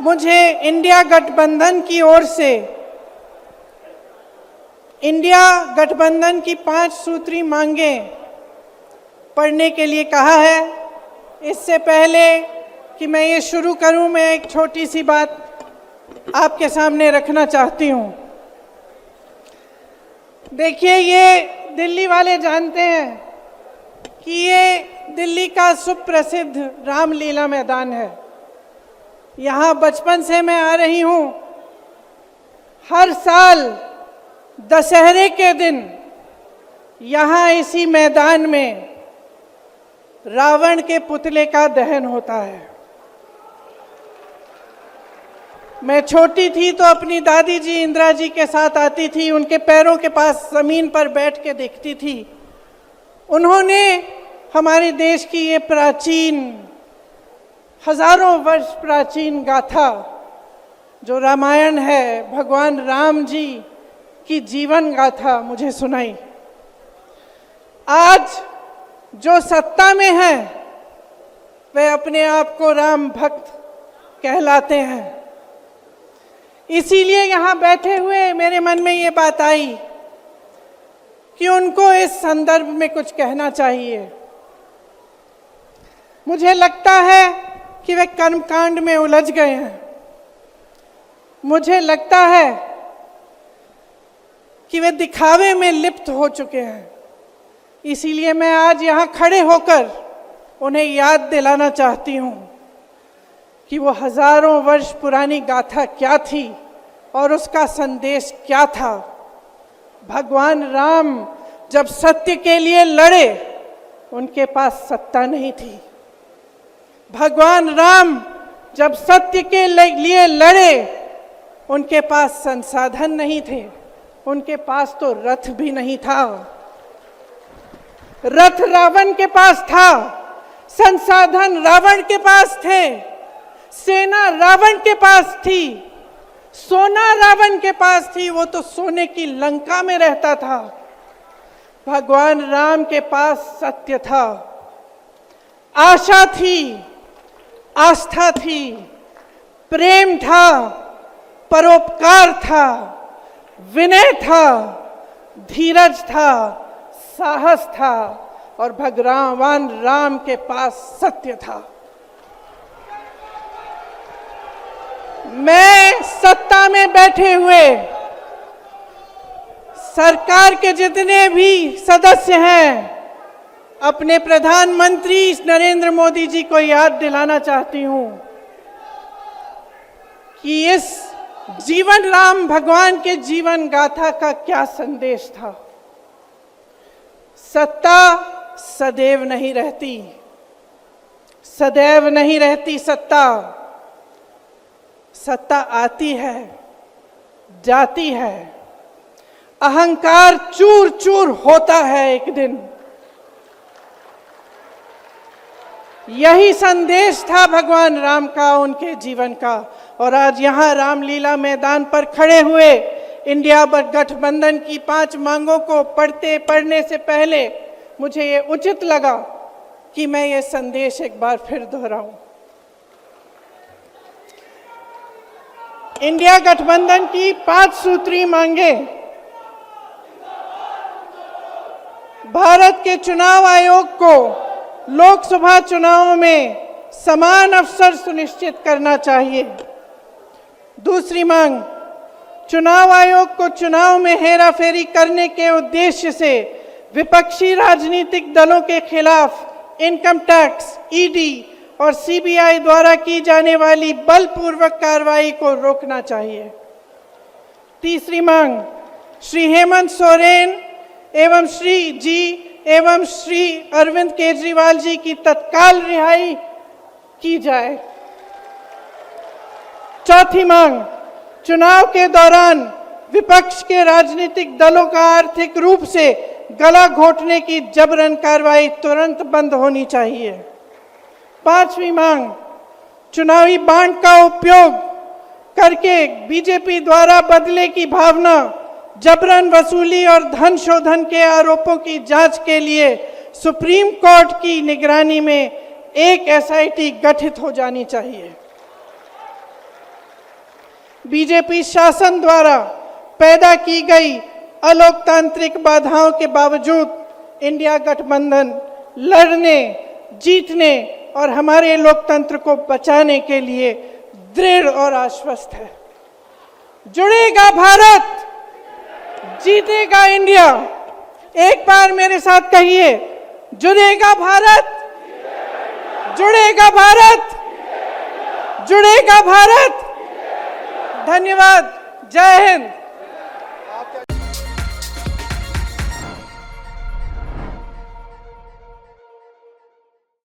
मुझे इंडिया गठबंधन की ओर से इंडिया गठबंधन की 5 सूत्री मांगें पढ़ने के लिए कहा है। इससे पहले कि मैं ये शुरू करूं, मैं एक छोटी सी बात आपके सामने रखना चाहती हूं। देखिए, ये दिल्ली वाले जानते हैं कि ये दिल्ली का सुप्रसिद्ध रामलीला मैदान है। यहाँ बचपन से मैं आ रही हूँ। हर साल दशहरे के दिन यहाँ इसी मैदान में रावण के पुतले का दहन होता है। मैं छोटी थी तो अपनी दादी जी इंदिरा जी के साथ आती थी, उनके पैरों के पास ज़मीन पर बैठ के देखती थी। उन्होंने हमारे देश की ये प्राचीन, हजारों वर्ष प्राचीन गाथा जो रामायण है, भगवान राम जी की जीवन गाथा मुझे सुनाई। आज जो सत्ता में है वे अपने आप को राम भक्त कहलाते हैं। इसीलिए यहाँ बैठे हुए मेरे मन में ये बात आई कि उनको इस संदर्भ में कुछ कहना चाहिए। मुझे लगता है कि वे कर्मकांड में उलझ गए हैं। मुझे लगता है कि वे दिखावे में लिप्त हो चुके हैं। इसीलिए मैं आज यहाँ खड़े होकर उन्हें याद दिलाना चाहती हूँ कि वो हजारों वर्ष पुरानी गाथा क्या थी और उसका संदेश क्या था। भगवान राम जब सत्य के लिए लड़े, उनके पास सत्ता नहीं थी। भगवान राम जब सत्य के लिए लड़े, उनके पास संसाधन नहीं थे। उनके पास तो रथ भी नहीं था। रथ रावण के पास था, संसाधन रावण के पास थे, सेना रावण के पास थी, सोना रावण के पास थी। वो तो सोने की लंका में रहता था। भगवान राम के पास सत्य था, आशा थी, आस्था थी, प्रेम था, परोपकार था, विनय था, धीरज था, साहस था और भगवान राम के पास सत्य था। मैं सत्ता में बैठे हुए सरकार के जितने भी सदस्य हैं, अपने प्रधानमंत्री नरेंद्र मोदी जी को याद दिलाना चाहती हूं कि इस जीवन राम भगवान के जीवन गाथा का क्या संदेश था। सत्ता सदैव नहीं रहती, सदैव नहीं रहती सत्ता। सत्ता आती है, जाती है, अहंकार चूर चूर होता है एक दिन। यही संदेश था भगवान राम का, उनके जीवन का। और आज यहाँ रामलीला मैदान पर खड़े हुए इंडिया गठबंधन की 5 मांगों को पढ़ने से पहले मुझे ये उचित लगा कि मैं ये संदेश एक बार फिर दोहराऊं। इंडिया गठबंधन की 5 सूत्री मांगें भारत के चुनाव आयोग को लोकसभा चुनावों में समान अवसर सुनिश्चित करना चाहिए। दूसरी मांग, चुनाव आयोग को चुनाव में हेराफेरी करने के उद्देश्य से विपक्षी राजनीतिक दलों के खिलाफ इनकम टैक्स, ईडी और सीबीआई द्वारा की जाने वाली बलपूर्वक कार्रवाई को रोकना चाहिए। तीसरी मांग, श्री हेमंत सोरेन एवं श्री अरविंद केजरीवाल जी की तत्काल रिहाई की जाए। चौथी मांग, चुनाव के दौरान विपक्ष के राजनीतिक दलों का आर्थिक रूप से गला घोटने की जबरन कार्रवाई तुरंत बंद होनी चाहिए। पांचवी मांग, चुनावी बांड का उपयोग करके बीजेपी द्वारा बदले की भावना, जबरन वसूली और धन शोधन के आरोपों की जांच के लिए सुप्रीम कोर्ट की निगरानी में एक एसआईटी गठित हो जानी चाहिए। बीजेपी शासन द्वारा पैदा की गई अलोकतांत्रिक बाधाओं के बावजूद इंडिया गठबंधन लड़ने, जीतने और हमारे लोकतंत्र को बचाने के लिए दृढ़ और आश्वस्त है। जुड़ेगा भारत, जीतेगा इंडिया। एक बार मेरे साथ कहिए, जुड़ेगा भारत, जुड़ेगा भारत, जुड़ेगा भारत। धन्यवाद। जय हिंद।